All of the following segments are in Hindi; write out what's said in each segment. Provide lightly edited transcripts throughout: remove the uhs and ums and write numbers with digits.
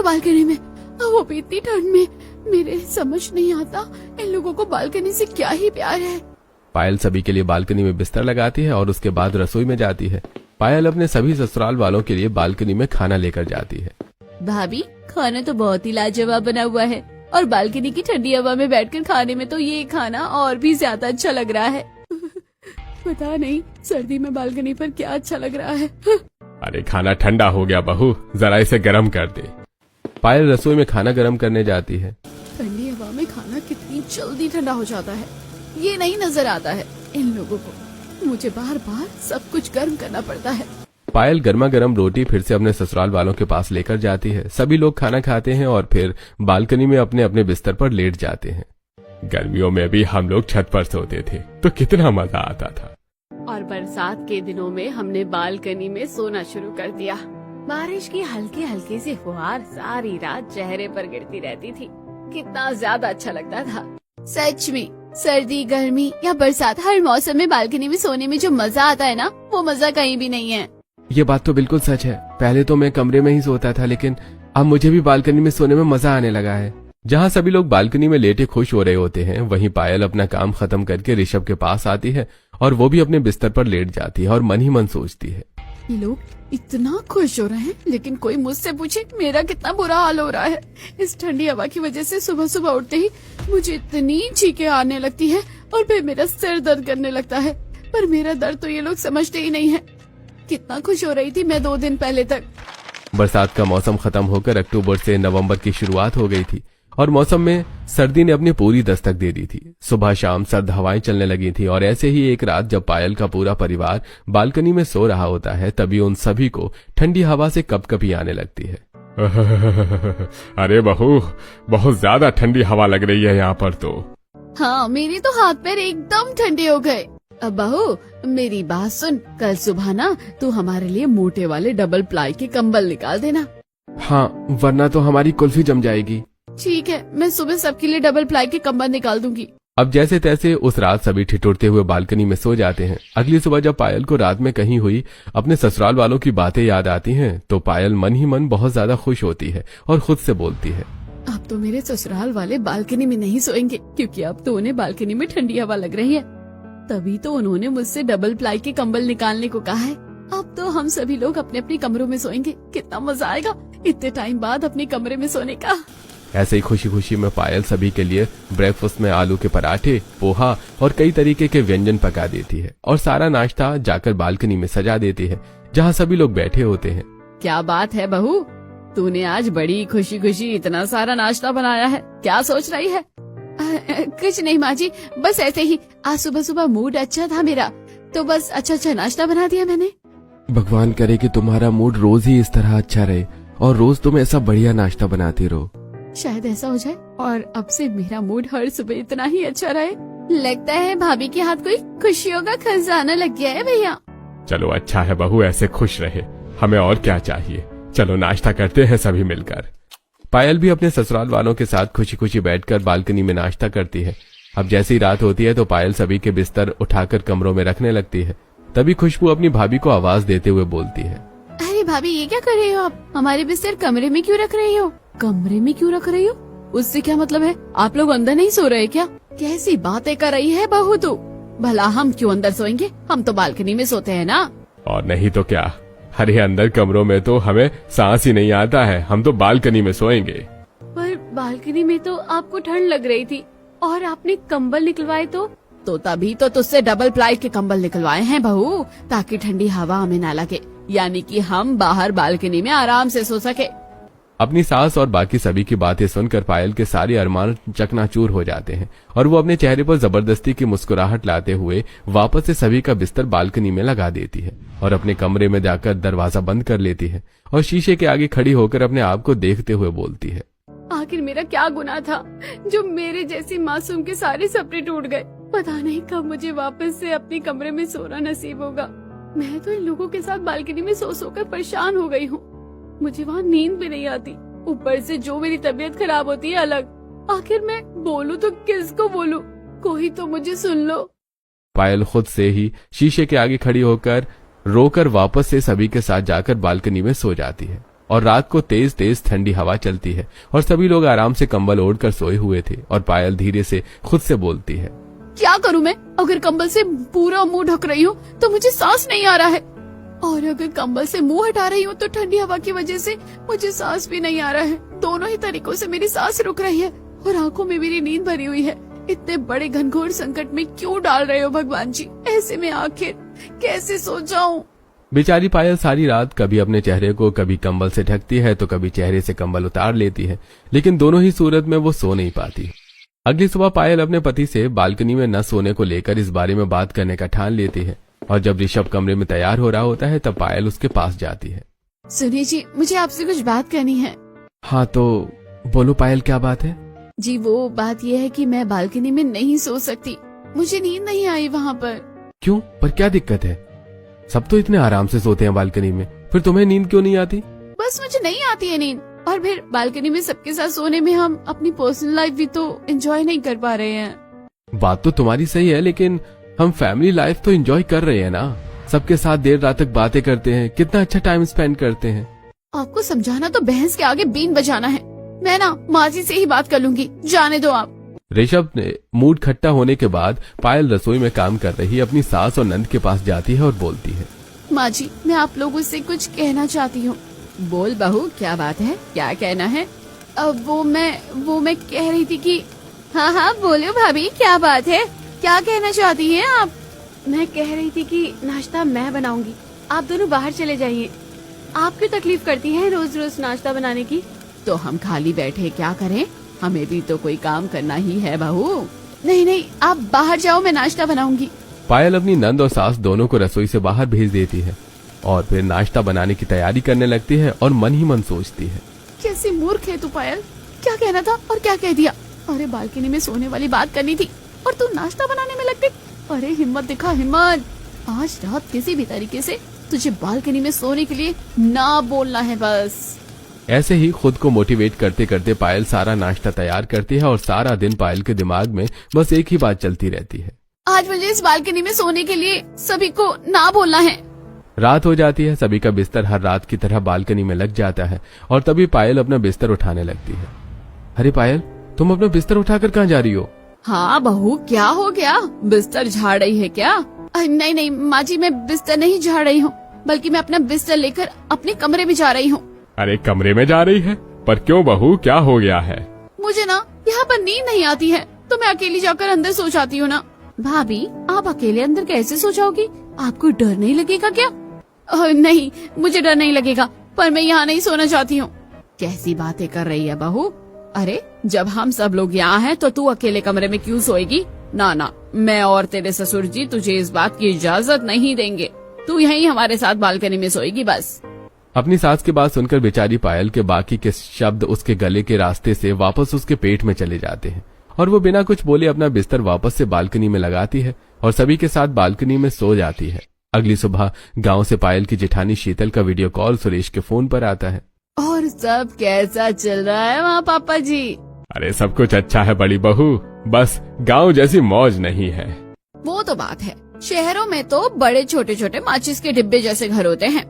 बालकनी में, वो भी इतनी ठंड में। मेरे समझ नहीं आता इन लोगों को बालकनी से क्या ही प्यार है। पायल सभी के लिए बालकनी में बिस्तर लगाती है और उसके बाद रसोई में जाती है। पायल अपने सभी ससुराल वालों के लिए बालकनी में खाना लेकर जाती है। भाभी, खाना तो बहुत ही लाजवाब बना हुआ है और बालकनी की ठंडी हवा में बैठकर खाने में तो ये खाना और भी ज्यादा अच्छा लग रहा है। पता नहीं सर्दी में बालकनी पर क्या अच्छा लग रहा है। अरे खाना ठंडा हो गया बहू, जरा इसे गर्म कर दे। पायल रसोई में खाना गर्म करने जाती है। ठंडी हवा में खाना कितनी जल्दी ठंडा हो जाता है, ये नहीं नजर आता है इन लोगों को। मुझे बार बार सब कुछ गर्म करना पड़ता है। पायल गर्मा गर्म रोटी फिर से अपने ससुराल वालों के पास लेकर जाती है। सभी लोग खाना खाते हैं और फिर बालकनी में अपने अपने बिस्तर पर लेट जाते हैं। गर्मियों में भी हम लोग छत पर सोते थे तो कितना मजा आता था। और बरसात के दिनों में हमने बालकनी में सोना शुरू कर दिया। बारिश की हल्की हल्की सी फुहार सारी रात चेहरे पर गिरती रहती थी। कितना ज्यादा अच्छा लगता था। सच में सर्दी, गर्मी या बरसात, हर मौसम में बालकनी में सोने में जो मजा आता है ना, वो मजा कहीं भी नहीं है। ये बात तो बिल्कुल सच है। पहले तो मैं कमरे में ही सोता था, लेकिन अब मुझे भी बालकनी में सोने में मजा आने लगा है। जहाँ सभी लोग बालकनी में लेटे खुश हो रहे होते हैं, वहीं पायल अपना काम खत्म करके ऋषभ के पास आती है और वो भी अपने बिस्तर पर लेट जाती है और मन ही मन सोचती है, ये लोग इतना खुश हो रहे हैं, लेकिन कोई मुझसे पूछे मेरा कितना बुरा हाल हो रहा है। इस ठंडी हवा की वजह से सुबह सुबह उठते ही मुझे इतनी छींकें आने लगती है और फिर मेरा सिर दर्द करने लगता है। पर मेरा दर्द तो ये लोग समझते ही नहीं है। कितना खुश हो रही थी मैं 2 दिन पहले तक। बरसात का मौसम खत्म होकर अक्टूबर से नवंबर की शुरुआत हो गई थी और मौसम में सर्दी ने अपनी पूरी दस्तक दे दी थी। सुबह शाम सर्द हवाएं चलने लगी थी और ऐसे ही एक रात जब पायल का पूरा परिवार बालकनी में सो रहा होता है, तभी उन सभी को ठंडी हवा से कपकपी आने लगती है। अरे बहू, बहुत ज्यादा ठंडी हवा लग रही है यहाँ पर तो। हाँ, मेरे तो हाथ पैर एकदम ठंडे हो गए। अब बहू मेरी बात सुन, कल सुबह ना तू हमारे लिए मोटे वाले डबल प्लाई के कंबल निकाल देना। हाँ, वरना तो हमारी कुल्फी जम जाएगी। ठीक है, मैं सुबह सबके लिए डबल प्लाई के कंबल निकाल दूंगी। अब जैसे तैसे उस रात सभी ठिठुरते हुए बालकनी में सो जाते हैं। अगली सुबह जब पायल को रात में कहीं हुई अपने ससुराल वालों की बातें याद आती हैं, तो पायल मन ही मन बहुत ज्यादा खुश होती है और खुद से बोलती है, अब तो मेरे ससुराल वाले बालकनी में नहीं सोएंगे, क्योंकि अब तो उन्हें बालकनी में ठंडी हवा लग रही है। तभी तो उन्होंने मुझसे डबल प्लाई के कंबल निकालने को कहा है। अब तो हम सभी लोग अपने अपने कमरों में सोएंगे। कितना मजा आएगा इतने टाइम बाद अपने कमरे में सोने का। ऐसे ही खुशी खुशी में पायल सभी के लिए ब्रेकफास्ट में आलू के पराठे, पोहा और कई तरीके के व्यंजन पका देती है और सारा नाश्ता जाकर बालकनी में सजा देती है, जहाँ सभी लोग बैठे होते हैं। क्या बात है बहू, तूने आज बड़ी खुशी खुशी इतना सारा नाश्ता बनाया है, क्या सोच रही है? कुछ नहीं माँ जी, बस ऐसे ही। आज सुबह सुबह मूड अच्छा था मेरा, तो बस अच्छा नाश्ता बना दिया मैंने। भगवान करे कि तुम्हारा मूड रोज ही इस तरह अच्छा रहे और रोज तुम ऐसा बढ़िया नाश्ता बनाती रहो। शायद ऐसा हो जाए और अब से मेरा मूड हर सुबह इतना ही अच्छा रहे। लगता है भाभी के हाथ कोई खुशियों का खजाना लग गया है भैया। चलो अच्छा है बहू, ऐसे खुश रहे, हमें और क्या चाहिए। चलो नाश्ता करते हैं सभी मिलकर। पायल भी अपने ससुराल वालों के साथ खुशी खुशी बैठकर बालकनी में नाश्ता करती है। अब जैसी ही रात होती है तो पायल सभी के बिस्तर उठाकर कमरों में रखने लगती है। तभी खुशबू अपनी भाभी को आवाज देते हुए बोलती है, अरे भाभी, ये क्या कर रही हो आप? हमारे बिस्तर कमरे में क्यों रख रही हो? कमरे में क्यों रख रही हो? उससे क्या मतलब है? आप लोग अंदर नहीं सो रहे क्या? कैसी बातें कर रही है बहू तू? भला हम क्यों अंदर सोएंगे? हम तो बालकनी में सोते हैं ना। और नहीं तो क्या, अरे अंदर कमरों में तो हमें सांस ही नहीं आता है, हम तो बालकनी में सोएंगे। पर बालकनी में तो आपको ठंड लग रही थी और आपने कंबल निकलवाए तो तभी तो तुझसे डबल प्लाई के कंबल निकलवाए हैं बहू, ताकि ठंडी हवा हमें ना लगे, यानी कि हम बाहर बालकनी में आराम से सो सके। अपनी सास और बाकी सभी की बातें सुनकर पायल के सारे अरमान चकनाचूर हो जाते हैं और वो अपने चेहरे पर जबरदस्ती की मुस्कुराहट लाते हुए वापस से सभी का बिस्तर बालकनी में लगा देती है और अपने कमरे में जाकर दरवाजा बंद कर लेती है और शीशे के आगे खड़ी होकर अपने आप को देखते हुए बोलती है, आखिर मेरा क्या गुनाह था जो मेरे जैसी मासूम के सारे सपने टूट गए। पता नहीं कब मुझे वापस से अपने कमरे में सोना नसीब होगा। मैं तो इन लोगों के साथ बालकनी में सो सोकर परेशान हो गई हूँ। मुझे वहाँ नींद भी नहीं आती, ऊपर से जो मेरी तबीयत खराब होती है अलग। आखिर मैं बोलूं तो किसको बोलूं? कोई तो मुझे सुन लो। पायल खुद से ही शीशे के आगे खड़ी होकर रोकर वापस से सभी के साथ जाकर बालकनी में सो जाती है। और रात को तेज तेज ठंडी हवा चलती है और सभी लोग आराम से कंबल ओढ़कर सोए हुए थे और पायल धीरे से खुद से बोलती है, क्या करूं मैं? अगर कंबल से पूरा मुंह ढक रही हूँ तो मुझे सांस नहीं आ रहा है, और अगर कंबल से मुंह हटा रही हूँ तो ठंडी हवा की वजह से मुझे सांस भी नहीं आ रहा है। दोनों ही तरीकों से मेरी सांस रुक रही है और आंखों में मेरी नींद भरी हुई है। इतने बड़े घनघोर संकट में क्यों डाल रहे हो भगवान जी? ऐसे में आखिर कैसे सो जाऊं? बेचारी पायल सारी रात कभी अपने चेहरे को कभी कंबल से ढकती है तो कभी चेहरे से कंबल उतार लेती है, लेकिन दोनों ही सूरत में वो सो नहीं पाती। अगली सुबह पायल अपने पति से बालकनी में न सोने को लेकर इस बारे में बात करने का ठान लेती है और जब ऋषभ कमरे में तैयार हो रहा होता है तब पायल उसके पास जाती है। सुनिए जी, मुझे आपसे कुछ बात करनी है। हाँ तो बोलो पायल, क्या बात है? जी वो बात यह है कि मैं बालकनी में नहीं सो सकती, मुझे नींद नहीं आई वहाँ पर। क्यों? पर क्या दिक्कत है? सब तो इतने आराम से सोते हैं बालकनी में, फिर तुम्हें नींद क्यों नहीं आती? बस मुझे नहीं आती है नींद, और फिर बालकनी में सबके साथ सोने में हम अपनी पर्सनल लाइफ भी तो एंजॉय नहीं कर पा रहे हैं। बात तो तुम्हारी सही है, लेकिन हम फैमिली लाइफ तो एंजॉय कर रहे हैं ना। सबके साथ देर रात तक बातें करते हैं, कितना अच्छा टाइम स्पेंड करते हैं। आपको समझाना तो भैंस के आगे बीन बजाना है। मैं ना माँ जी से ही बात कर लूंगी, जाने दो आप। ऋषभ ने मूड खट्टा होने के बाद पायल रसोई में काम कर रही अपनी सास और नंद के पास जाती है और बोलती है, माँ जी मैं आप लोगों से कुछ कहना चाहती हूँ। बोल बहू, क्या बात है, क्या कहना है? वो मैं कह रही थी कि हाँ बोलो भाभी, क्या बात है, क्या कहना चाहती हैं आप? मैं कह रही थी कि नाश्ता मैं बनाऊंगी, आप दोनों बाहर चले जाइए। आप क्यों तकलीफ करती हैं रोज रोज नाश्ता बनाने की? तो हम खाली बैठे क्या करें, हमें भी तो कोई काम करना ही है बहू। नहीं आप बाहर जाओ, मैं नाश्ता बनाऊंगी। पायल अपनी नंद और सास दोनों को रसोई से बाहर भेज देती है और फिर नाश्ता बनाने की तैयारी करने लगती है और मन ही मन सोचती है, कैसी मूर्ख है तू पायल, क्या कहना था और क्या कह दिया। अरे बालकनी में सोने वाली बात करनी थी और तू नाश्ता बनाने में लग गई। अरे हिम्मत दिखा, हिम्मत। आज रात किसी भी तरीके से तुझे बालकनी में सोने के लिए ना बोलना है बस। ऐसे ही खुद को मोटिवेट करते करते पायल सारा नाश्ता तैयार करती है और सारा दिन पायल के दिमाग में बस एक ही बात चलती रहती है, आज मुझे इस बालकनी में सोने के लिए सभी को ना बोलना है। रात हो जाती है, सभी का बिस्तर हर रात की तरह बालकनी में लग जाता है और तभी पायल अपना बिस्तर उठाने लगती है। अरे पायल, तुम अपना बिस्तर उठाकर कहाँ जा रही हो? हाँ बहू, क्या हो गया, बिस्तर झाड़ रही है क्या? नहीं माँ जी, मैं बिस्तर नहीं झाड़ रही हूँ, बल्कि मैं अपना बिस्तर लेकर अपने कमरे में जा रही हूँ। अरे कमरे में जा रही है? पर क्यों बहू, क्या हो गया है? मुझे ना यहाँ पर नींद नहीं आती है, तो मैं अकेली जाकर अंदर सो जाती हूँ ना। भाभी, आप अकेले अंदर कैसे सो जाओगी? आपको डर नहीं लगेगा क्या? नहीं, मुझे डर नहीं लगेगा, पर मैं यहाँ नहीं सोना चाहती हूँ। कैसी बातें कर रही है बहू? अरे जब हम सब लोग यहाँ हैं तो तू अकेले कमरे में क्यों सोएगी? ना, मैं और तेरे ससुर जी तुझे इस बात की इजाजत नहीं देंगे। तू यहीं हमारे साथ बालकनी में सोएगी बस। अपनी सास की बात सुनकर बेचारी पायल के बाकी के शब्द उसके गले के रास्ते से वापस उसके पेट में चले जाते हैं और वो बिना कुछ बोले अपना बिस्तर वापस से बालकनी में लगाती है और सभी के साथ बालकनी में सो जाती है। अगली सुबह गांव से पायल की जेठानी शीतल का वीडियो कॉल सुरेश के फोन पर आता है। और सब कैसा चल रहा है वहाँ पापा जी? अरे सब कुछ अच्छा है बड़ी बहू, बस गांव जैसी मौज नहीं है। वो तो बात है, शहरों में तो बड़े छोटे छोटे माचिस के डिब्बे जैसे घर होते हैं।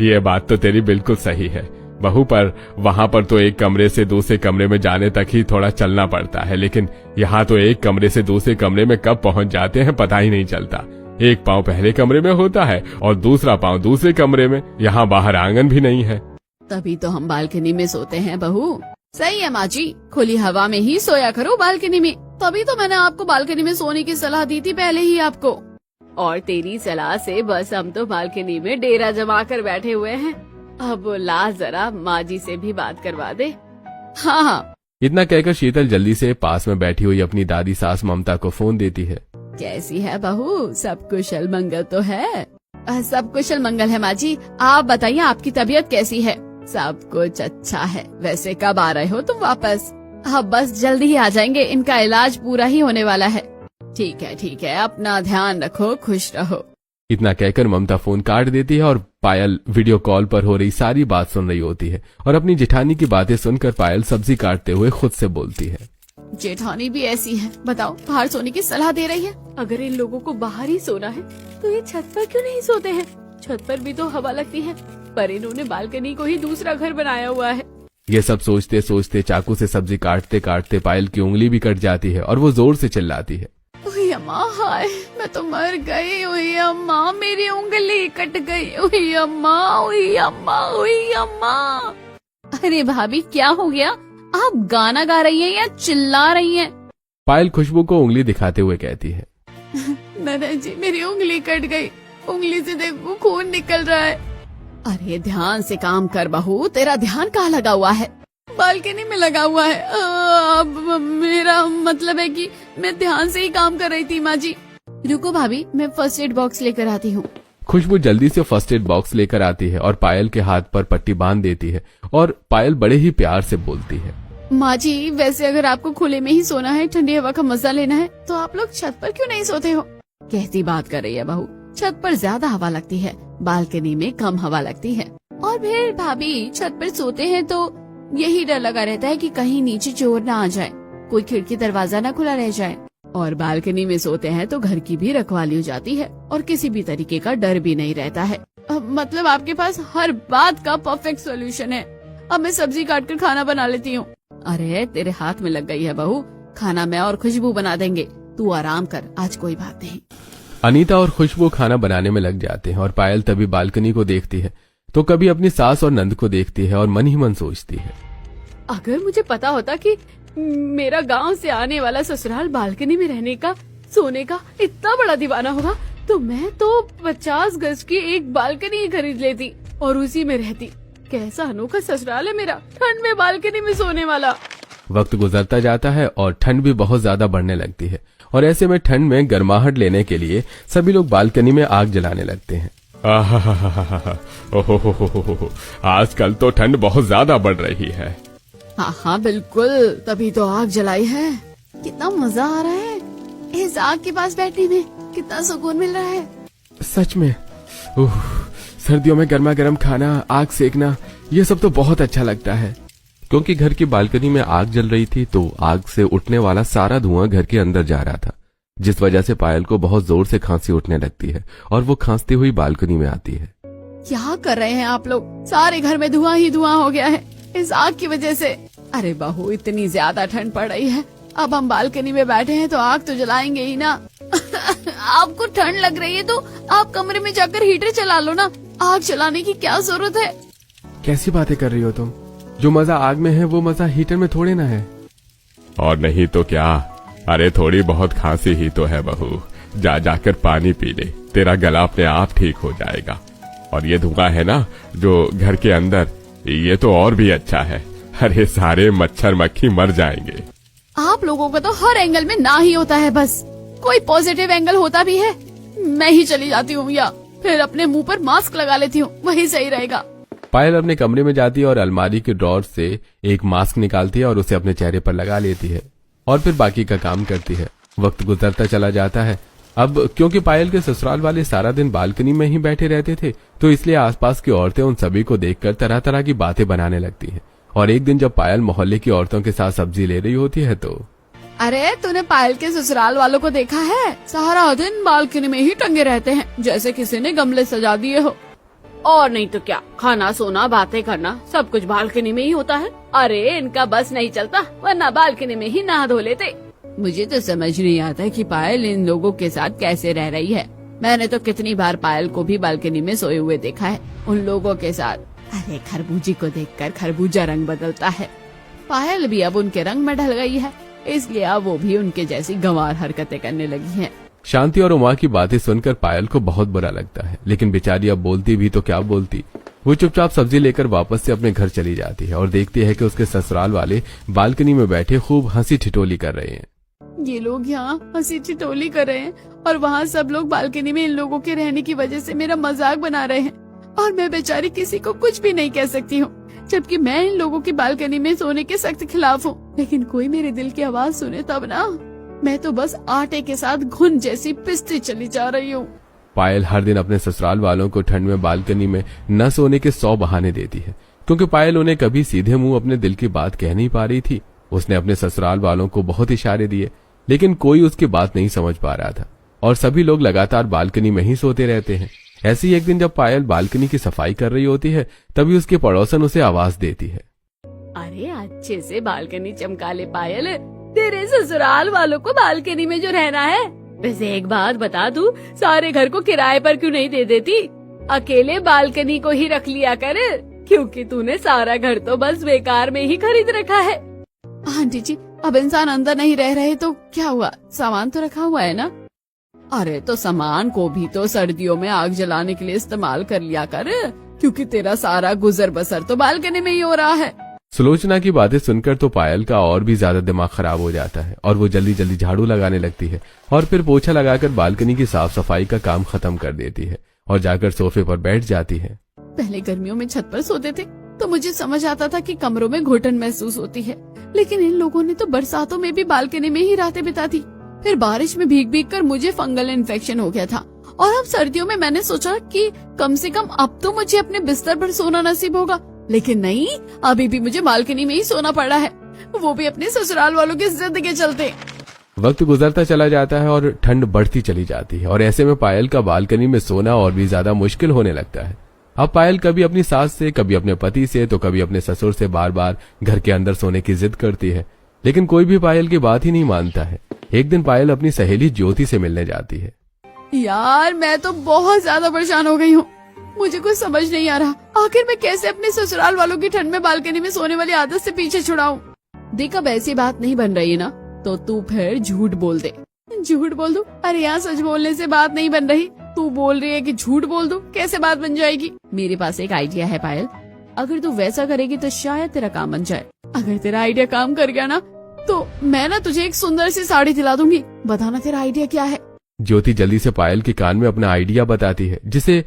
ये बात तो तेरी बिल्कुल सही है बहू, पर वहाँ पर तो एक कमरे से दूसरे कमरे में जाने तक ही थोड़ा चलना पड़ता है, लेकिन यहाँ तो एक कमरे से दूसरे कमरे में कब पहुँच जाते हैं पता ही नहीं चलता। एक पाँव पहले कमरे में होता है और दूसरा पाँव दूसरे कमरे में। यहाँ बाहर आंगन भी नहीं है। तभी तो हम बालकनी में सोते हैं बहू। सही है माँ जी, खुली हवा में ही सोया करो बालकनी में। तभी तो मैंने आपको बालकनी में सोने की सलाह दी थी पहले ही आपको। और तेरी सलाह से बस हम तो बालकनी में डेरा जमा कर बैठे हुए हैं। अब ला जरा माँ जी से भी बात करवा दे। हाँ। इतना कहकर शीतल जल्दी से पास में बैठी हुई अपनी दादी सास ममता को फोन देती है। कैसी है बहू, सब कुशल मंगल तो है? सब कुशल मंगल है माँ जी, आप बताइए आपकी तबीयत कैसी है? सब कुछ अच्छा है। वैसे कब आ रहे हो तुम वापस? हाँ बस जल्दी ही आ जाएंगे, इनका इलाज पूरा ही होने वाला है। ठीक है, अपना ध्यान रखो, खुश रहो। इतना कहकर ममता फोन काट देती है और पायल वीडियो कॉल पर हो रही सारी बात सुन रही होती है और अपनी जेठानी की बातें सुनकर पायल सब्जी काटते हुए खुद से बोलती है, जेठानी भी ऐसी है, बताओ बाहर सोने की सलाह दे रही है। अगर इन लोगों को बाहर ही सोना है तो ये छत पर क्यों नहीं सोते हैं? छत पर भी तो हवा लगती है। पर इन्होंने बालकनी को ही दूसरा घर बनाया हुआ है। ये सब सोचते सोचते चाकू से सब्जी काटते काटते पायल की उंगली भी कट जाती है और वो जोर से चिल्लाती है। ओए अम्मा, हाय मैं तो मर गई। ओए अम्मा, मेरी उंगली कट गई। ओए अम्मा, ओए अम्मा, ओए अम्मा। अरे भाभी, क्या हो गया? आप गाना गा रही हैं या चिल्ला रही हैं? पायल खुशबू को उंगली दिखाते हुए कहती है। ननद जी, मेरी उंगली कट गई। उंगली से देखो खून निकल रहा है। अरे ध्यान से काम कर बहू, तेरा ध्यान कहाँ लगा हुआ है? बालकनी में लगा हुआ है। अब मेरा मतलब है कि मैं ध्यान से ही काम कर रही थी। माँ जी रुको भाभी, मैं फर्स्ट एड बॉक्स लेकर आती हूँ। खुशबू जल्दी से फर्स्ट एड बॉक्स लेकर आती है और पायल के हाथ पर पट्टी बांध देती है और पायल बड़े ही प्यार से बोलती है। माँ जी, वैसे अगर आपको खुले में ही सोना है, ठंडी हवा का मजा लेना है, तो आप लोग छत पर क्यों नहीं सोते हो? कैसी बात कर रही है बहू? छत पर ज्यादा हवा लगती है, बालकनी में कम हवा लगती है। और फिर भाभी, छत पर सोते हैं तो यही डर लगा रहता है कि कहीं नीचे चोर ना आ जाए, कोई खिड़की दरवाजा ना खुला रह जाए। और बालकनी में सोते हैं तो घर की भी रखवाली हो जाती है और किसी भी तरीके का डर भी नहीं रहता है। मतलब आपके पास हर बात का परफेक्ट सॉल्यूशन है। अब मैं सब्जी काट कर खाना बना लेती हूँ। अरे तेरे हाथ में लग गई है बहू, खाना मैं और खुशबू बना देंगे, तू आराम कर, आज कोई बात नहीं। अनीता और खुशबू खाना बनाने में लग जाते हैं और पायल तभी बालकनी को देखती है तो कभी अपनी सास और नंद को देखती है और मन ही मन सोचती है, अगर मुझे पता होता कि मेरा गांव से आने वाला ससुराल बालकनी में रहने का, सोने का इतना बड़ा दीवाना होगा, तो मैं तो 50 गज की एक बालकनी ही खरीद लेती और उसी में रहती। कैसा अनोखा ससुराल है मेरा, ठंड में बालकनी में सोने वाला। वक्त गुजरता जाता है और ठंड भी बहुत ज्यादा बढ़ने लगती है और ऐसे में ठंड में गर्माहट लेने के लिए सभी लोग बालकनी में आग जलाने लगते हैं। ओहो, आजकल तो ठंड बहुत ज्यादा बढ़ रही है। हाँ हाँ बिल्कुल, तभी तो आग जलाई है। कितना मजा आ रहा है इस आग के पास बैठने में, कितना सुकून मिल रहा है। सच में सर्दियों में गर्मा गर्म खाना, आग सेकना, ये सब तो बहुत अच्छा लगता है। क्योंकि घर की बालकनी में आग जल रही थी तो आग से उठने वाला सारा धुआं घर के अंदर जा रहा था, जिस वजह से पायल को बहुत जोर से खांसी उठने लगती है और वो खांसती हुई बालकनी में आती है। क्या कर रहे हैं आप लोग? सारे घर में धुआं ही धुआं हो गया है इस आग की वजह से। अरे बहू, इतनी ज्यादा ठंड पड़ रही है, अब हम बालकनी में बैठे हैं तो आग तो जलाएंगे ही ना। आपको ठंड लग रही है तो आप कमरे में जाकर हीटर चला लो ना, आग जलाने की क्या जरूरत है? कैसी बातें कर रही हो तुम? जो मजा आग में है वो मजा हीटर में थोड़े ना है। और नहीं तो क्या, अरे थोड़ी बहुत खांसी ही तो है बहू, जा जाकर पानी पी ले, तेरा गला अपने आप ठीक हो जाएगा। और ये धुआं है ना जो घर के अंदर, ये तो और भी अच्छा है। अरे सारे मच्छर मक्खी मर जाएंगे। आप लोगों का तो हर एंगल में ना ही होता है, बस कोई पॉजिटिव एंगल होता भी है? मैं ही चली जाती हूँ या फिर अपने मुंह पर मास्क लगा लेती हूँ, वही सही रहेगा। पायल अपने कमरे में जाती है और अलमारी के ड्रॉर से एक मास्क निकालती है और उसे अपने चेहरे पर लगा लेती है और फिर बाकी का काम करती है। वक्त गुजरता चला जाता है। अब क्योंकि पायल के ससुराल वाले सारा दिन बालकनी में ही बैठे रहते थे तो इसलिए आसपास की औरतें उन सभी को देखकर तरह तरह की बातें बनाने लगती हैं। और एक दिन जब पायल मोहल्ले की औरतों के साथ सब्जी ले रही होती है तो, अरे तूने पायल के ससुराल वालों को देखा है? सारा दिन बालकनी में ही टंगे रहते हैं, जैसे किसी ने गमले सजा दिए हो। और नहीं तो क्या, खाना सोना बातें करना सब कुछ बालकनी में ही होता है। अरे इनका बस नहीं चलता, वरना बालकनी में ही नहा धो लेते। मुझे तो समझ नहीं आता कि पायल इन लोगों के साथ कैसे रह रही है। मैंने तो कितनी बार पायल को भी बालकनी में सोए हुए देखा है उन लोगों के साथ। अरे खरबूजी को देखकर खरबूजा रंग बदलता है। पायल भी अब उनके रंग में ढल गई है, इसलिए अब वो भी उनके जैसी गंवार हरकतें करने लगी हैं। शांति और उमा की बातें सुनकर पायल को बहुत बुरा लगता है, लेकिन बेचारी अब बोलती भी तो क्या बोलती। वो चुपचाप सब्जी लेकर वापस से अपने घर चली जाती है और देखती है कि उसके ससुराल वाले बालकनी में बैठे खूब हंसी ठिठोली कर रहे हैं। ये लोग यहाँ हंसी ठिठोली कर रहे हैं और वहाँ सब लोग बालकनी में इन लोगों के रहने की वजह से मेरा मजाक बना रहे हैं और मैं बेचारी किसी को कुछ भी नहीं कह सकती हूँ, जबकि मैं इन लोगों की बालकनी में सोने के सख्त खिलाफ हूँ। लेकिन कोई मेरे दिल की आवाज सुने तब ना। मैं तो बस आटे के साथ घुन जैसी पिसती चली जा रही हूँ। पायल हर दिन अपने ससुराल वालों को ठंड में बालकनी में न सोने के 100 बहाने देती है, क्योंकि पायल उन्हें कभी सीधे मुंह अपने दिल की बात कह नहीं पा रही थी। उसने अपने ससुराल वालों को बहुत इशारे दिए, लेकिन कोई उसकी बात नहीं समझ पा रहा था और सभी लोग लगातार बालकनी में ही सोते रहते हैं। ऐसे ही एक दिन जब पायल बालकनी की सफाई कर रही होती है तभी उसकी पड़ोसन उसे आवाज देती है। अरे अच्छे से बालकनी चमका ले पायल, तेरे ससुराल वालों को बालकनी में जो रहना है। वैसे एक बात बता दूं, सारे घर को किराए पर क्यों नहीं दे देती, अकेले बालकनी को ही रख लिया कर, क्योंकि तूने सारा घर तो बस बेकार में ही खरीद रखा है। आंटी जी, अब इंसान अंदर नहीं रह रहे तो क्या हुआ, सामान तो रखा हुआ है ना। अरे तो सामान को भी तो सर्दियों में आग जलाने के लिए इस्तेमाल कर लिया कर, क्योंकि तेरा सारा गुजर बसर तो बालकनी में ही हो रहा है। सुलोचना की बातें सुनकर तो पायल का और भी ज्यादा दिमाग खराब हो जाता है और वो जल्दी जल्दी झाड़ू लगाने लगती है और फिर पोछा लगाकर बालकनी की साफ सफाई का काम खत्म कर देती है और जाकर सोफे पर बैठ जाती है। पहले गर्मियों में छत पर सोते थे तो मुझे समझ आता था कि कमरों में घुटन महसूस होती है, लेकिन इन लोगों ने तो बरसातों में भी बालकनी में ही रातें बिता दी। फिर बारिश में भीग भीग कर मुझे फंगल इन्फेक्शन हो गया था और अब सर्दियों में मैंने सोचा कि कम से कम अब तो मुझे अपने बिस्तर पर सोना नसीब होगा, लेकिन नहीं, अभी भी मुझे बालकनी में ही सोना पड़ा है, वो भी अपने ससुराल वालों की जिद के चलते। वक्त गुजरता चला जाता है और ठंड बढ़ती चली जाती है और ऐसे में पायल का बालकनी में सोना और भी ज्यादा मुश्किल होने लगता है। अब पायल कभी अपनी सास से, कभी अपने पति से, तो कभी अपने ससुर से बार बार घर के अंदर सोने की जिद करती है, लेकिन कोई भी पायल की बात ही नहीं मानता है। एक दिन पायल अपनी सहेली ज्योति से मिलने जाती है। यार मैं तो बहुत ज्यादा परेशान हो गई हूँ, मुझे कुछ समझ नहीं आ रहा, आखिर मैं कैसे अपने ससुराल वालों की ठंड में बालकनी में सोने वाली आदत से पीछे छुड़ाऊं। देख अब ऐसी बात नहीं बन रही है ना, तो तू फिर झूठ बोल दे। झूठ बोल दूं? अरे यहाँ सच बोलने से बात नहीं बन रही, तू बोल रही है कि झूठ बोल दूं, कैसे बात बन जाएगी। मेरे पास एक आइडिया है पायल, अगर तू वैसा करेगी तो शायद तेरा काम बन जाए। अगर तेरा आइडिया काम कर गया ना तो मैं ना तुझे एक सुंदर सी साड़ी दिला दूंगी, बताना तेरा आइडिया क्या है। ज्योति जल्दी से पायल के कान में अपना आइडिया बताती है, जिसे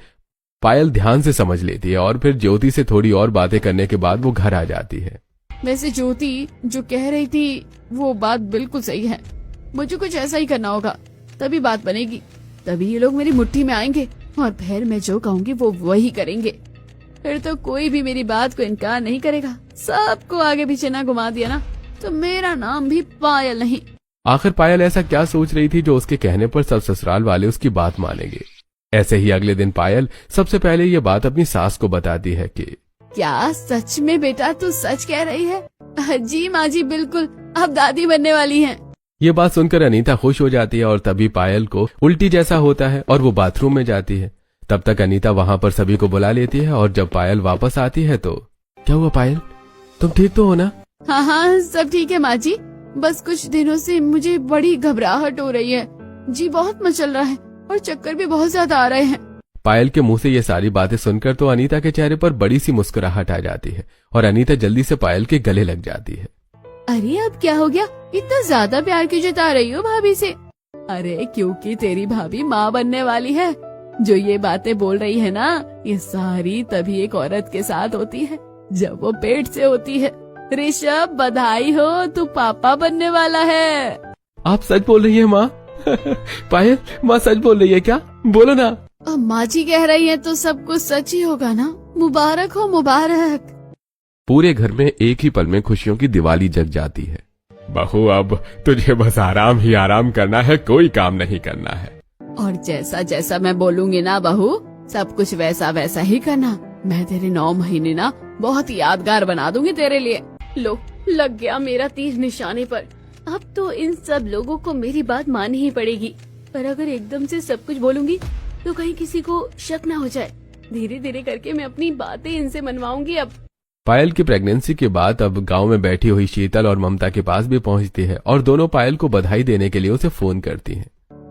पायल ध्यान से समझ लेती है और फिर ज्योति से थोड़ी और बातें करने के बाद वो घर आ जाती है। वैसे ज्योति जो कह रही थी वो बात बिल्कुल सही है, मुझे कुछ ऐसा ही करना होगा, तभी बात बनेगी, तभी ये लोग मेरी मुट्ठी में आएंगे और फिर मैं जो कहूँगी वो वही करेंगे। फिर तो कोई भी मेरी बात को इनकार नहीं करेगा। सबको आगे पीछे ना घुमा दिया ना तो मेरा नाम भी पायल नहीं। आखिर पायल ऐसा क्या सोच रही थी जो उसके कहने पर सब ससुराल वाले उसकी बात मानेंगे। ऐसे ही अगले दिन पायल सबसे पहले ये बात अपनी सास को बताती है कि क्या सच में बेटा तू सच कह रही है? जी माँ जी बिल्कुल, अब दादी बनने वाली हैं। ये बात सुनकर अनीता खुश हो जाती है और तभी पायल को उल्टी जैसा होता है और वो बाथरूम में जाती है। तब तक अनीता वहाँ पर सभी को बुला लेती है और जब पायल वापस आती है तो क्या हुआ पायल, तुम ठीक तो हो ना? हाँ हाँ सब ठीक है माँ जी, बस कुछ दिनों से मुझे बड़ी घबराहट हो रही है, जी बहुत मचल रहा है और चक्कर भी बहुत ज्यादा आ रहे हैं। पायल के मुंह से ये सारी बातें सुनकर तो अनीता के चेहरे पर बड़ी सी मुस्कुराहट आ जाती है और अनीता जल्दी से पायल के गले लग जाती है। अरे अब क्या हो गया, इतना ज्यादा प्यार क्यों जता रही हो भाभी से? अरे क्योंकि तेरी भाभी माँ बनने वाली है। जो ये बातें बोल रही है ना, ये सारी तभी एक औरत के साथ होती है जब वो पेट से होती है। ऋषभ बधाई हो, तू पापा बनने वाला है। आप सच बोल रही है माँ? पायल माँ सच बोल रही है क्या? बोलो ना। अब माँ जी कह रही है तो सब कुछ सच ही होगा ना। मुबारक हो मुबारक। पूरे घर में एक ही पल में खुशियों की दिवाली जग जाती है। बहू अब तुझे बस आराम ही आराम करना है, कोई काम नहीं करना है। और जैसा जैसा मैं बोलूंगी ना बहू, सब कुछ वैसा वैसा ही करना। मैं तेरे 9 महीने ना बहुत यादगार बना दूंगी तेरे लिए। लो लग गया मेरा तीर निशाने पर। अब तो इन सब लोगों को मेरी बात माननी ही पड़ेगी, पर अगर एकदम से सब कुछ बोलूंगी तो कहीं किसी को शक ना हो जाए। धीरे धीरे करके मैं अपनी बातें इनसे मनवाऊंगी। अब पायल की प्रेगनेंसी के बाद अब गांव में बैठी हुई शीतल और ममता के पास भी पहुंचती है और दोनों पायल को बधाई देने के लिए उसे फोन करती हैं।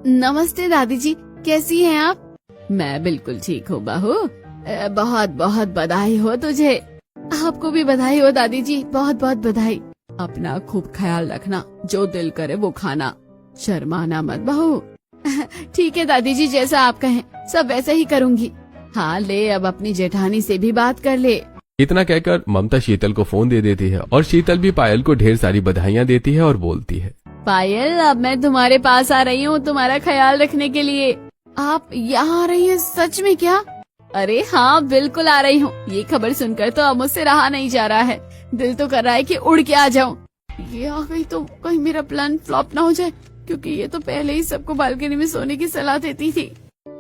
नमस्ते दादी जी, कैसी हैं आप? मैं बिल्कुल ठीक हूँ बहू, बहुत बहुत बधाई हो तुझे। आपको भी बधाई हो दादी जी, बहुत बहुत बधाई। अपना खूब ख्याल रखना, जो दिल करे वो खाना, शर्माना मत बहू। ठीक है दादी जी, जैसा आप कहें सब वैसे ही करूँगी। हाँ ले अब अपनी जेठानी से भी बात कर ले। इतना कहकर ममता शीतल को फोन दे देती है और शीतल भी पायल को ढेर सारी बधाइयाँ देती है और बोलती है, पायल अब मैं तुम्हारे पास आ रही हूँ तुम्हारा ख्याल रखने के लिए। आप यहाँ आ रही हैं सच में क्या? अरे हाँ बिल्कुल आ रही हूँ। ये खबर सुनकर तो अब मुझसे रहा नहीं जा रहा है, दिल तो कर रहा है कि उड़ के आ जाऊँ। ये आ गई तो कहीं मेरा प्लान फ्लॉप ना हो जाए, क्योंकि ये तो पहले ही सबको बालकनी में सोने की सलाह देती थी।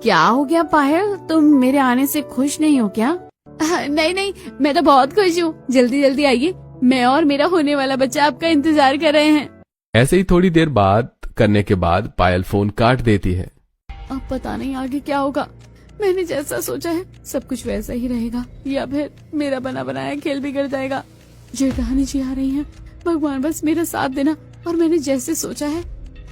क्या हो गया पायल, तुम मेरे आने से खुश नहीं हो क्या? नहीं नहीं, मैं तो बहुत खुश हूँ। जल्दी जल्दी आइए, मैं और मेरा होने वाला बच्चा आपका इंतजार कर रहे हैं। ऐसे ही थोड़ी देर बात करने के बाद पायल फोन काट देती है। अब पता नहीं आगे क्या होगा। मैंने जैसा सोचा है सब कुछ वैसा ही रहेगा, या फिर मेरा बना बनाया खेल बिगड़ जाएगा। जेठानी जी आ रही हैं, भगवान बस मेरा साथ देना और मैंने जैसे सोचा है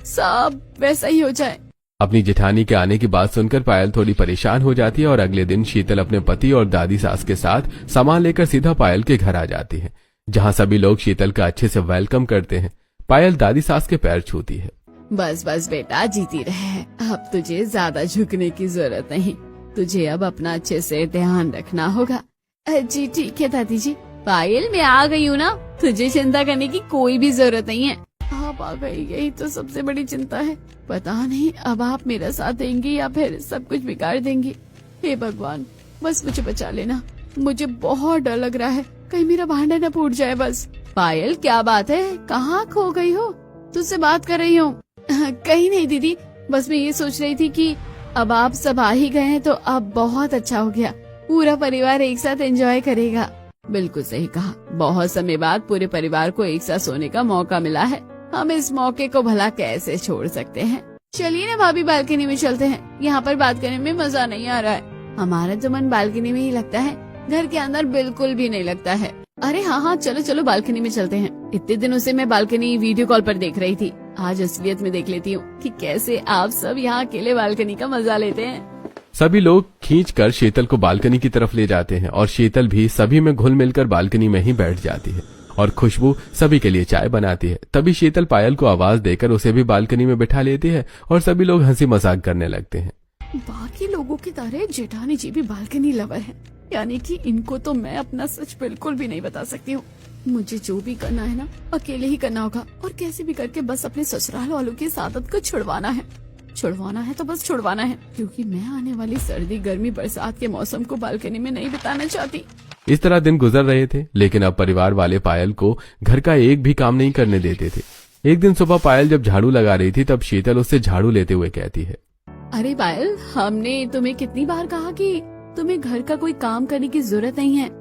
सब वैसा ही हो जाए। अपनी जेठानी के आने की बात सुनकर पायल थोड़ी परेशान हो जाती है और अगले दिन शीतल अपने पति और दादी सास के साथ सामान लेकर सीधा पायल के घर आ जाती है, जहां सभी लोग शीतल का अच्छे से वेलकम करते हैं। पायल दादी सास के पैर छूती है। बस बस बेटा, जीती रहे, अब तुझे ज्यादा झुकने की जरूरत नहीं। तुझे अब अपना अच्छे से ध्यान रखना होगा। जी ठीक है दादी जी। पायल मैं आ गई हूँ ना, तुझे चिंता करने की कोई भी जरूरत नहीं है। आप आ गई, यही तो सबसे बड़ी चिंता है। पता नहीं अब आप मेरा साथ देंगी या फिर सब कुछ बिगाड़ देंगी। हे भगवान, बस मुझे बचा लेना। मुझे बहुत डर लग रहा है, कहीं मेरा भांडा न फूट जाए बस। पायल क्या बात है, कहाँ खो गई हो? तुझसे बात कर रही हूँ। कहीं नहीं दीदी, बस मैं ये सोच रही थी कि अब आप सब आ ही गए हैं तो अब बहुत अच्छा हो गया, पूरा परिवार एक साथ एंजॉय करेगा। बिल्कुल सही कहा, बहुत समय बाद पूरे परिवार को एक साथ सोने का मौका मिला है। हम इस मौके को भला कैसे छोड़ सकते हैं। चलिए ना भाभी, बालकनी में चलते हैं। यहाँ पर बात करने में मजा नहीं आ रहा है। हमारा तो मन बालकनी में ही लगता है, घर के अंदर बिल्कुल भी नहीं लगता है। अरे हाँ हाँ, चलो चलो बालकनी में चलते हैं। इतने दिनों से मैं बालकनी वीडियो कॉल पर देख रही थी, आज असलियत में देख लेती हूँ कि कैसे आप सब यहाँ अकेले बालकनी का मजा लेते हैं। सभी लोग खींचकर शीतल को बालकनी की तरफ ले जाते हैं और शीतल भी सभी में घुल मिलकर बालकनी में ही बैठ जाती है और खुशबू सभी के लिए चाय बनाती है। तभी शीतल पायल को आवाज देकर उसे भी बालकनी में बिठा लेती है और सभी लोग हंसी मजाक करने लगते हैं। बाकी लोगों की तरह जेठानी जी भी बालकनी लवर है, यानी कि इनको तो मैं अपना सच बिल्कुल भी नहीं बता सकती हूँ। मुझे जो भी करना है ना अकेले ही करना होगा और कैसे भी करके बस अपने ससुराल वालों की इस आदत को छुड़वाना है। छुड़वाना है तो बस छुड़वाना है, क्योंकि मैं आने वाली सर्दी गर्मी बरसात के मौसम को बालकनी में नहीं बिताना चाहती। इस तरह दिन गुजर रहे थे, लेकिन अब परिवार वाले पायल को घर का एक भी काम नहीं करने देते थे। एक दिन सुबह पायल जब झाड़ू लगा रही थी तब शीतल उससे झाड़ू लेते हुए कहती है, अरे पायल, हमने तुम्हें कितनी बार कहा कि तुम्हें घर का कोई काम करने की जरूरत नहीं है।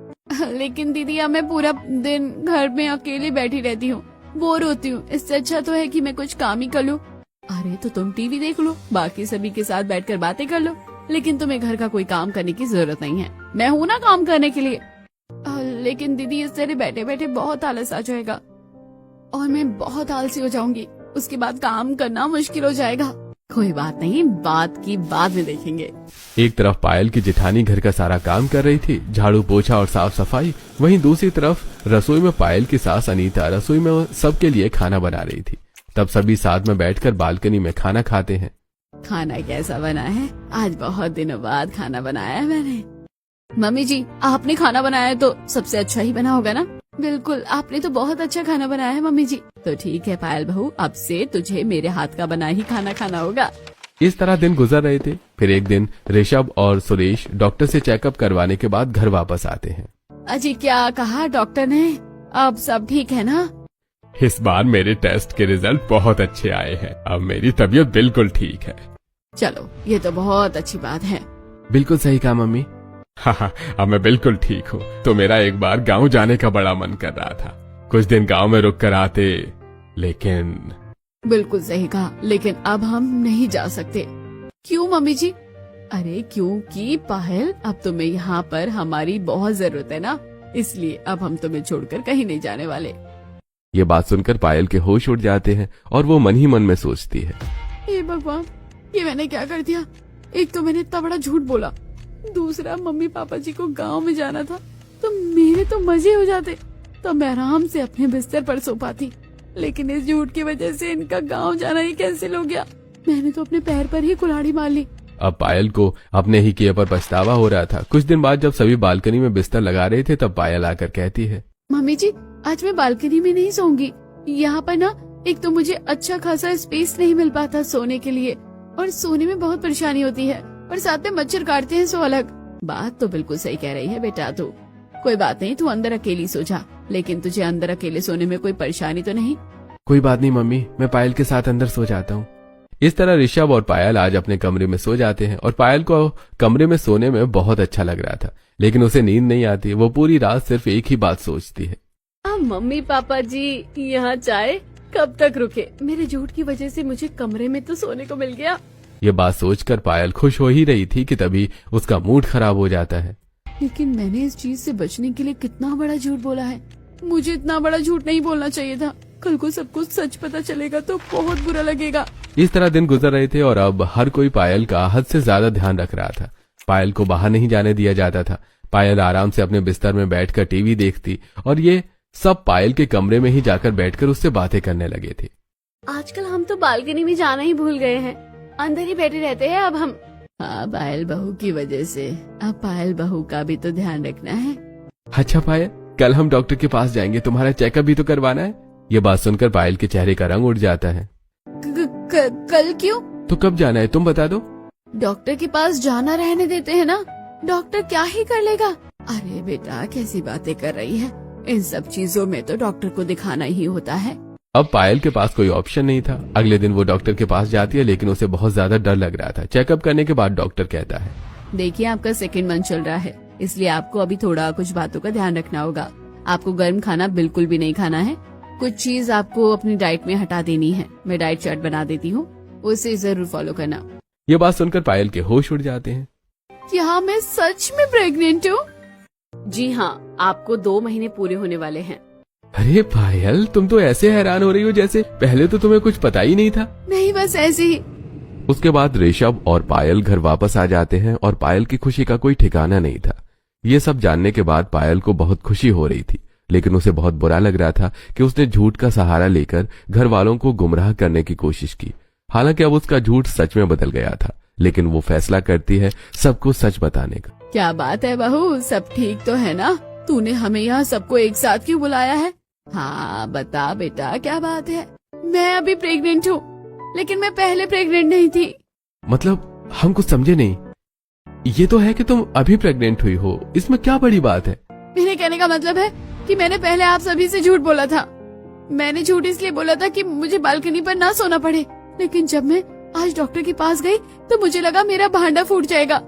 लेकिन दीदी अब मैं पूरा दिन घर में अकेले बैठी रहती हूँ, बोर होती हूँ। इससे अच्छा तो है कि मैं कुछ काम ही कर लूँ। अरे तो तुम टीवी देख लो, बाकी सभी के साथ बैठकर बातें कर लो, लेकिन तुम्हें घर का कोई काम करने की जरूरत नहीं है। मैं हूँ ना काम करने के लिए। लेकिन दीदी इस तरह बैठे बैठे बहुत आलस आ जाएगा और मैं बहुत आलसी हो जाऊंगी, उसके बाद काम करना मुश्किल हो जाएगा। कोई बात नहीं, बात की बाद में देखेंगे। एक तरफ पायल की जेठानी घर का सारा काम कर रही थी, झाड़ू पोछा और साफ सफाई। वहीं दूसरी तरफ रसोई में पायल की सास अनीता रसोई में सबके लिए खाना बना रही थी। तब सभी साथ में बैठकर बालकनी में खाना खाते हैं। खाना कैसा बना है? आज बहुत दिनों बाद खाना बनाया है मैंने। मम्मी जी, आपने खाना बनाया तो सबसे अच्छा ही बना होगा ना? बिल्कुल, आपने तो बहुत अच्छा खाना बनाया है मम्मी जी। तो ठीक है पायल बहू, अब से तुझे मेरे हाथ का बना ही खाना खाना होगा। इस तरह दिन गुजर रहे थे। फिर एक दिन ऋषभ और सुरेश डॉक्टर से चेकअप करवाने के बाद घर वापस आते हैं। अजी क्या कहा डॉक्टर ने? अब सब ठीक है ना? इस बार मेरे टेस्ट के रिजल्ट बहुत अच्छे आए हैं, अब मेरी तबीयत बिल्कुल ठीक है। चलो, ये तो बहुत अच्छी बात है। बिल्कुल सही कहा मम्मी। हाँ, अब मैं बिल्कुल ठीक हूँ। तो मेरा एक बार गांव जाने का बड़ा मन कर रहा था, कुछ दिन गांव में रुक कर आते, लेकिन। बिल्कुल सही कहा, लेकिन अब हम नहीं जा सकते। क्यों मम्मी जी? अरे क्योंकि पायल, अब तुम्हें यहाँ पर हमारी बहुत जरूरत है ना, इसलिए अब हम तुम्हें छोड़कर कहीं नहीं जाने वाले। ये बात सुनकर पायल के होश उड़ जाते हैं और वो मन ही मन में सोचती है, हे भगवान, ये मैंने क्या कर दिया? एक तो मैंने इतना बड़ा झूठ बोला, दूसरा मम्मी पापा जी को गांव में जाना था तो मेरे तो मजे हो जाते, तो मैं आराम से अपने बिस्तर पर सो पाती। लेकिन इस झूठ की वजह से इनका गांव जाना ही कैंसिल हो गया। मैंने तो अपने पैर पर ही कुल्हाड़ी मार ली। अब पायल को अपने ही किए पर पछतावा हो रहा था। कुछ दिन बाद जब सभी बालकनी में बिस्तर लगा रहे थे तब पायल आकर कहती है, मम्मी जी, आज मैं बालकनी में नहीं सोऊंगी। यहाँ पर ना एक तो मुझे अच्छा खासा स्पेस नहीं मिल पाता सोने के लिए, और सोने में बहुत परेशानी होती है, और साथ में मच्छर काटते हैं सो अलग। बात तो बिल्कुल सही कह रही है बेटा तू। कोई बात नहीं, तू अंदर अकेली सो जा, लेकिन तुझे अंदर अकेले सोने में कोई परेशानी तो नहीं? कोई बात नहीं मम्मी, मैं पायल के साथ अंदर सो जाता हूँ। इस तरह ऋषभ और पायल आज अपने कमरे में सो जाते हैं और पायल को कमरे में सोने में बहुत अच्छा लग रहा था, लेकिन उसे नींद नहीं आती। वो पूरी रात सिर्फ एक ही बात सोचती है, मम्मी पापा जी यहाँ चाय कब तक रुके? मेरे झूठ की वजह से मुझे कमरे में तो सोने को मिल गया। ये बात सोचकर पायल खुश हो ही रही थी कि तभी उसका मूड खराब हो जाता है। लेकिन मैंने इस चीज से बचने के लिए कितना बड़ा झूठ बोला है। मुझे इतना बड़ा झूठ नहीं बोलना चाहिए था। कल को सब कुछ सच पता चलेगा तो बहुत बुरा लगेगा। इस तरह दिन गुजर रहे थे और अब हर कोई पायल का हद से ज्यादा ध्यान रख रहा था। पायल को बाहर नहीं जाने दिया जाता था। पायल आराम से अपने बिस्तर में बैठकर टीवी देखती और ये सब पायल के कमरे में ही जाकर बैठकर उससे बातें करने लगे थे। आजकल हम तो बालकनी में जाना ही भूल गए हैं, अंदर ही बैठे रहते हैं अब हम। हाँ, पायल बहू की वजह से अब पायल बहू का भी तो ध्यान रखना है। अच्छा पायल, कल हम डॉक्टर के पास जाएंगे, तुम्हारा चेकअप भी तो करवाना है। ये बात सुनकर पायल के चेहरे का रंग उड़ जाता है। कल क्यों? तो कब जाना है तुम बता दो। डॉक्टर के पास जाना रहने देते हैं ना, डॉक्टर क्या ही कर लेगा। अरे बेटा कैसी बातें कर रही है, इन सब चीजों में तो डॉक्टर को दिखाना ही होता है। अब पायल के पास कोई ऑप्शन नहीं था। अगले दिन वो डॉक्टर के पास जाती है, लेकिन उसे बहुत ज्यादा डर लग रहा था। चेकअप करने के बाद डॉक्टर कहता है, देखिए आपका सेकंड मंथ चल रहा है, इसलिए आपको अभी थोड़ा कुछ बातों का ध्यान रखना होगा। आपको गर्म खाना बिल्कुल भी नहीं खाना है। कुछ चीज आपको अपनी डाइट में हटा देनी है। मैं डाइट चार्ट बना देती हूँ, उसे जरूर फॉलो करना। ये बात सुनकर पायल के होश उड़ जाते हैं। क्या मैं सच में प्रेग्नेंट हूँ? जी हाँ, आपको 2 महीने पूरे होने वाले हैं। अरे पायल, तुम तो ऐसे हैरान हो रही हो जैसे पहले तो तुम्हें कुछ पता ही नहीं था। नहीं, बस ऐसे ही। उसके बाद ऋषभ और पायल घर वापस आ जाते हैं और पायल की खुशी का कोई ठिकाना नहीं था। ये सब जानने के बाद पायल को बहुत खुशी हो रही थी, लेकिन उसे बहुत बुरा लग रहा था कि उसने झूठ का सहारा लेकर घर वालों को गुमराह करने की कोशिश की। हालांकि अब उसका झूठ सच में बदल गया था, लेकिन वो फैसला करती है सबको सच बताने का। क्या बात है बहू, सब ठीक तो है ना? तूने हमें यहाँ सबको एक साथ क्यों बुलाया है? हाँ बता बेटा, क्या बात है? मैं अभी प्रेग्नेंट हूँ, लेकिन मैं पहले प्रेग्नेंट नहीं थी। मतलब हम कुछ समझे नहीं। ये तो है कि तुम अभी प्रेग्नेंट हुई हो, इसमें क्या बड़ी बात है? मेरे कहने का मतलब है कि मैंने पहले आप सभी से झूठ बोला था। मैंने झूठ इसलिए बोला था कि मुझे बालकनी पर ना सोना पड़े, लेकिन जब मैं आज डॉक्टर के पास गई तो मुझे लगा मेरा भांडा फूट जाएगा,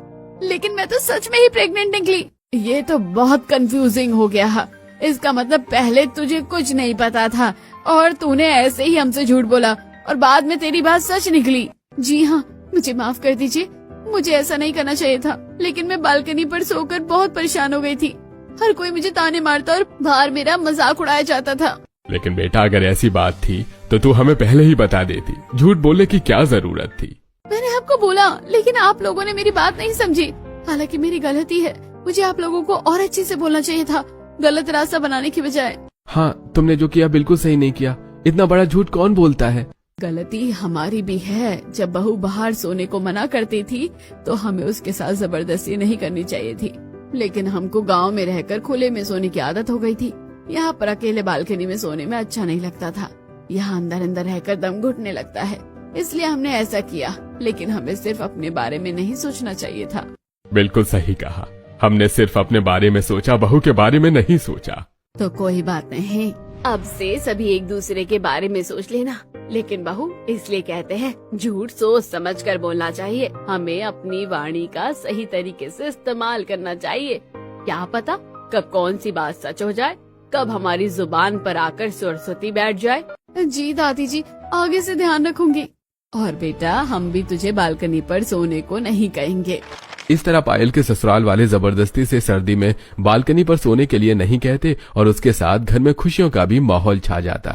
लेकिन मैं तो सच में ही प्रेग्नेंट निकली। ये तो बहुत कंफ्यूजिंग हो गया है। इसका मतलब पहले तुझे कुछ नहीं पता था और तूने ऐसे ही हमसे झूठ बोला और बाद में तेरी बात सच निकली। जी हाँ, मुझे माफ कर दीजिए, मुझे ऐसा नहीं करना चाहिए था, लेकिन मैं बालकनी पर सोकर बहुत परेशान हो गई थी। हर कोई मुझे ताने मारता और बाहर मेरा मजाक उड़ाया जाता था। लेकिन बेटा, अगर ऐसी बात थी तो तू हमें पहले ही बता देती, झूठ बोलने की क्या जरूरत थी? मैंने आपको बोला, लेकिन आप लोगों ने मेरी बात नहीं समझी। हालांकि मेरी गलती है, मुझे आप लोगों को और अच्छे से बोलना चाहिए था, गलत रास्ता बनाने की बजाय। हाँ, तुमने जो किया बिल्कुल सही नहीं किया। इतना बड़ा झूठ कौन बोलता है? गलती हमारी भी है। जब बहू बाहर सोने को मना करती थी तो हमें उसके साथ जबरदस्ती नहीं करनी चाहिए थी, लेकिन हमको गांव में रहकर खुले में सोने की आदत हो गई थी। यहाँ पर अकेले बालकनी में सोने में अच्छा नहीं लगता था। यहाँ अंदर अंदर रहकर दम घुटने लगता है, इसलिए हमने ऐसा किया। लेकिन हमें सिर्फ अपने बारे में नहीं सोचना चाहिए था। बिल्कुल सही कहा, हमने सिर्फ अपने बारे में सोचा, बहू के बारे में नहीं सोचा। तो कोई बात नहीं, अब से सभी एक दूसरे के बारे में सोच लेना। लेकिन बहू, इसलिए कहते हैं झूठ सोच समझ कर बोलना चाहिए। हमें अपनी वाणी का सही तरीके से इस्तेमाल करना चाहिए। क्या पता कब कौन सी बात सच हो जाए, कब हमारी जुबान पर आकर सरस्वती बैठ जाए। जी दादी जी, आगे से ध्यान रखूंगी। और बेटा, हम भी तुझे बालकनी पर सोने को नहीं कहेंगे। इस तरह पायल के ससुराल वाले जबरदस्ती से सर्दी में बालकनी पर सोने के लिए नहीं कहते और उसके साथ घर में खुशियों का भी माहौल छा जाता है।